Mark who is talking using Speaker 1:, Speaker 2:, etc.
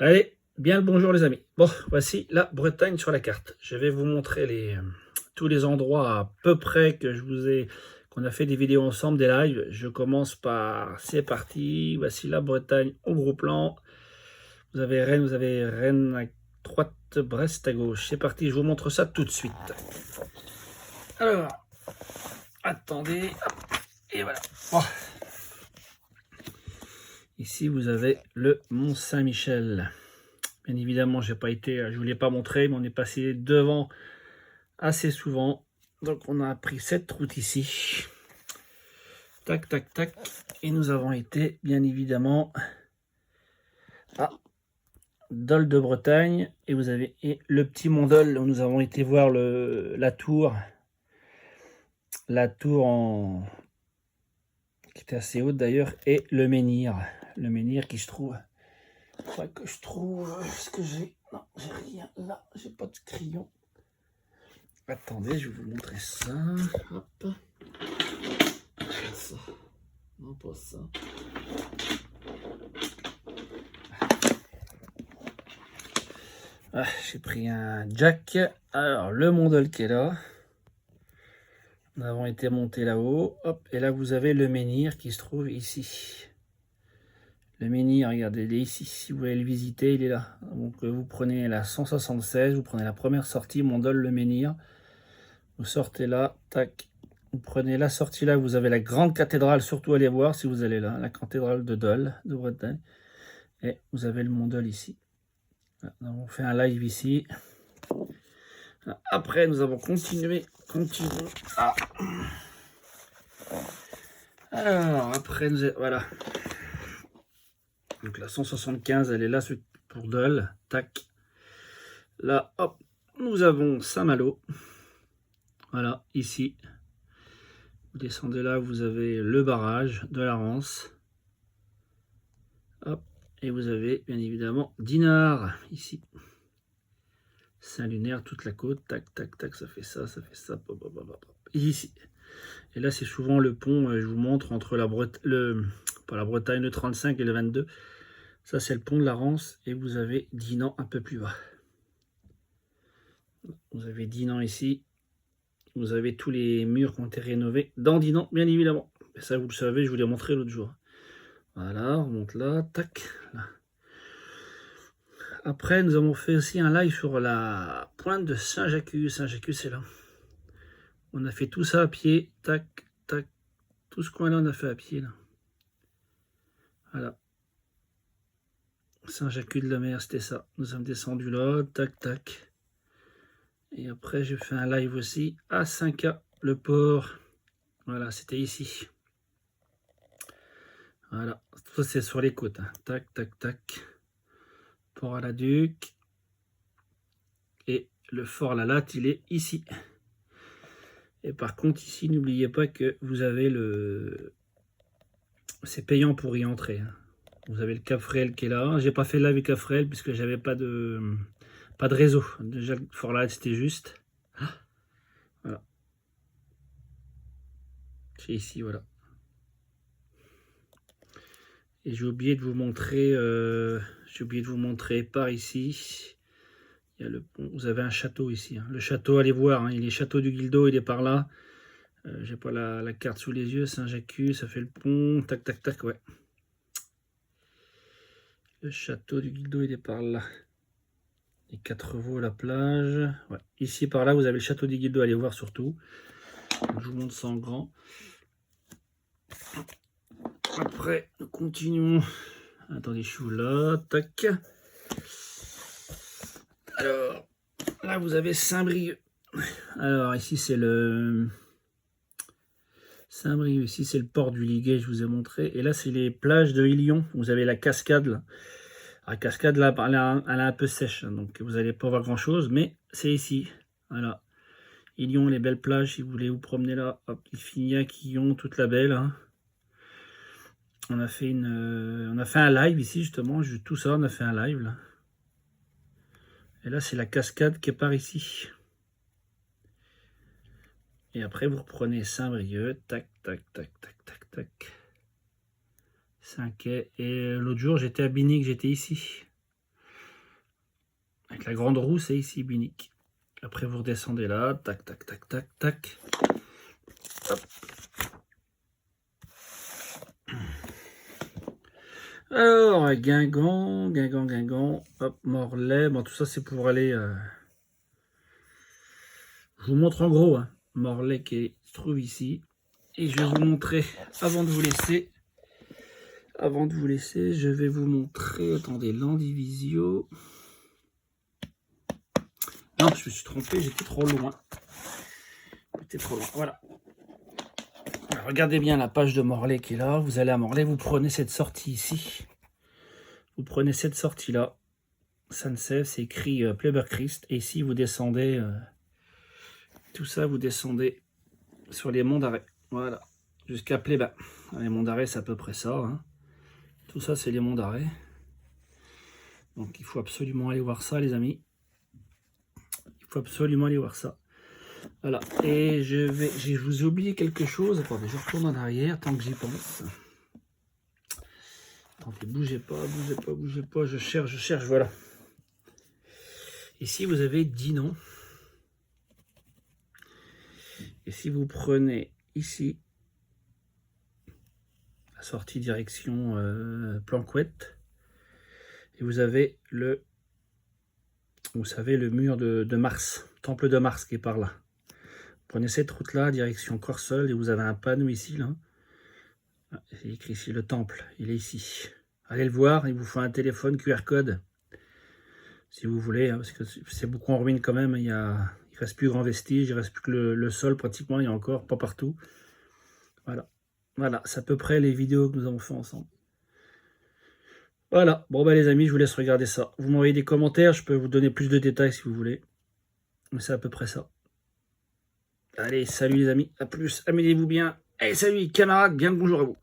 Speaker 1: Allez, bien le bonjour les amis. Bon, voici la Bretagne sur la carte. Je vais vous montrer tous les endroits à peu près qu'on a fait des vidéos ensemble, des lives. Je commence par, c'est parti, voici la Bretagne au gros plan. Vous avez Rennes à droite, Brest à gauche. C'est parti, je vous montre ça tout de suite. Alors, attendez, et voilà. Oh. Ici, vous avez le Mont Saint-Michel. Bien évidemment, je ne vous l'ai pas montré, mais on est passé devant assez souvent. Donc, on a pris cette route ici. Tac, tac, tac. Et nous avons été, bien évidemment, à Dol de Bretagne. Et vous avez le petit Mont Dol, où nous avons été voir la tour. La tour qui était assez haute d'ailleurs. Et le menhir. Le menhir qui se trouve... Faudrait que je trouve ce que j'ai. Non, j'ai rien là. J'ai pas de crayon. Attendez, je vais vous montrer ça. Hop. Pas ça. Non, pas ça. Ah, j'ai pris un jack. Alors, le Mondol qui est là. Nous avons été monté là-haut. Hop, et là, vous avez le menhir qui se trouve ici. Le menhir, regardez, il est ici. Si vous voulez le visiter, il est là. Donc, vous prenez la 176, vous prenez la première sortie, Mondol, le menhir. Vous sortez là, tac. Vous prenez la sortie là, vous avez la grande cathédrale, surtout allez voir si vous allez là, la cathédrale de Dol, de Bretagne. Et vous avez le Mont Dol ici. Voilà, on fait un live ici. Après, nous avons continué. Ah. Alors, après, voilà. Donc la 175, elle est là pour Dol. Tac. Là, hop, nous avons Saint-Malo. Voilà, ici. Vous descendez là, vous avez le barrage de la Rance. Hop, et vous avez bien évidemment Dinard, ici. Saint-Lunaire, toute la côte. Tac, tac, tac, ça fait ça, ça fait ça. Pop, pop, pop, pop. Ici. Et là, c'est souvent le pont, je vous montre, entre pas la Bretagne, le 35 et le 22. Ça, c'est le pont de la Rance. Et vous avez Dinan un peu plus bas. Vous avez Dinan ici. Vous avez tous les murs qui ont été rénovés dans Dinan, bien évidemment. Et ça, vous le savez, je vous l'ai montré l'autre jour. Voilà, on monte là, tac, là. Après, nous avons fait aussi un live sur la pointe de Saint-Jacques. Saint-Jacques, c'est là. On a fait tout ça à pied, tac, tac. Tout ce coin-là, on a fait à pied, là. Voilà. Saint-Jacques-de-la-Mer, c'était ça. Nous sommes descendus là, tac, tac. Et après, j'ai fait un live aussi à 5K, le port. Voilà, c'était ici. Voilà, ça c'est sur les côtes. Hein. Tac, tac, tac. Port à la Duc. Et le fort La Latte, il est ici. Et par contre, ici, n'oubliez pas que vous avez c'est payant pour y entrer. Hein. Vous avez le Cap Fréhel qui est là. J'ai pas fait le live avec Cap Fréhel puisque j'avais pas de réseau. Déjà, le fort La Latte, c'était juste. Voilà. C'est ici, voilà. Et j'ai oublié de vous montrer, par ici. Il y a le pont. Vous avez un château ici. Hein. Le château, allez voir, hein, il est château du Guildo, il est par là. J'ai pas la carte sous les yeux. Saint-Jacques, ça fait le pont. Tac, tac, tac, ouais. Le château du Guildo, il est par là. Les 4 veaux, la plage. Ouais. Ici, par là, vous avez le château du Guildo, allez voir surtout. Donc, je vous montre ça en grand. Après, nous continuons. Attendez, je suis là. Tac. Alors, là, vous avez Saint-Brieuc. Alors, ici, c'est le... Saint-Brieuc, ici, c'est le port du Liguet, je vous ai montré. Et là, c'est les plages de Ilion. Vous avez la cascade, là. La cascade, là, elle est un peu sèche, hein, donc vous n'allez pas voir grand-chose, mais c'est ici. Voilà. Ilion, les belles plages, si vous voulez vous promener là. Hop, Fignac, Ilion, toute la belle. Hein. On a fait un live ici, justement. Tout ça, on a fait un live, là. Et là, c'est la cascade qui est par ici. Et après, vous reprenez Saint-Brieuc. Tac, tac, tac, tac, tac, tac. 5 quai. Et l'autre jour, j'étais à Binic, j'étais ici. Avec la grande roue, c'est ici, Bunic. Après, vous redescendez là. Tac, tac, tac, tac, tac. Hop. Alors, Guingamp, hop, Morlaix. Bon, tout ça, c'est pour aller... Je vous montre en gros, hein. Morlaix qui se trouve ici. Et je vais vous montrer, avant de vous laisser, je vais vous montrer, attendez, l'Andivisio. Non, je me suis trompé, j'étais trop loin. Voilà. Alors, regardez bien la page de Morlaix qui est là. Vous allez à Morlaix, vous prenez cette sortie ici. Vous prenez cette sortie-là. Sansev, c'est écrit Pleyber-Christ. Et ici, vous descendez... tout ça, vous descendez sur les monts d'Arrêt. Voilà. Jusqu'à Pleyber. Les monts d'Arrêt, c'est à peu près ça. Hein. Tout ça, c'est les monts d'Arrêt. Donc, il faut absolument aller voir ça, les amis. Il faut absolument aller voir ça. Voilà. Et je vous ai oublié quelque chose. Attendez, je retourne en arrière tant que j'y pense. Attendez, bougez pas. Je cherche, voilà. Ici, vous avez 10 noms. Et si vous prenez ici, la sortie direction Planquette, et vous avez le mur de Mars, Temple de Mars qui est par là. Prenez cette route-là, direction Corseul, et vous avez un panneau ici, là. C'est écrit ici, le temple, il est ici. Allez le voir, il vous faut un téléphone QR code, si vous voulez, hein, parce que c'est beaucoup en ruine quand même. Il reste plus grand vestige, il reste plus que le sol pratiquement, il y a encore, pas partout. Voilà, voilà, c'est à peu près les vidéos que nous avons fait ensemble. Voilà, bon bah les amis, je vous laisse regarder ça. Vous m'envoyez des commentaires, je peux vous donner plus de détails si vous voulez. Mais c'est à peu près ça. Allez, salut les amis, à plus, amusez-vous bien. Allez, salut camarades, bien le bonjour à vous.